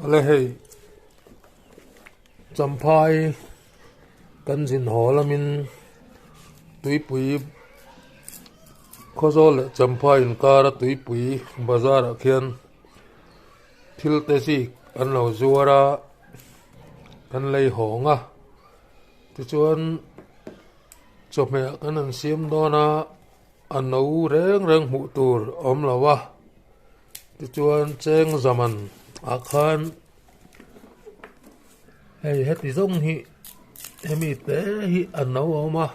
ale hei champhai kan jin holamin tuipui khozol champhai in kara tuipui bazar a khian thil te si an lo zuara kan lei honga ti chuan chome kan an siam dona an no reng reng hmu tur om lawa ti chuan cheng zaman a khan hei heti zong hi hemi te hi an no oma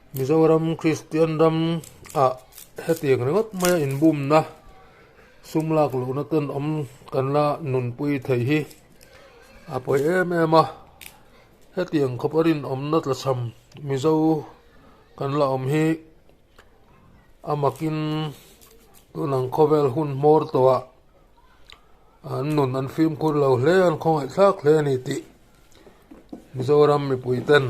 Mizoram Christian ram a hetiang rengot maya in bum na sumlak lu na ten om kan la nun pui thei hi apoi em a hetiang khoparin om na tla sam mizo kan la om hi amakin tunang khovel hun mor towa an nun an film kur lo hle an khong ai thak hle ni ti Mizoram mi pui ten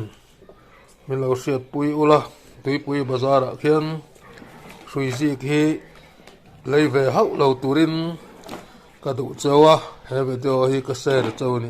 mi lo siat pui ula tui pui bazar a khian sui zik hi leive hau lo turin ka du chawa hebe to hi ka ser chaw ni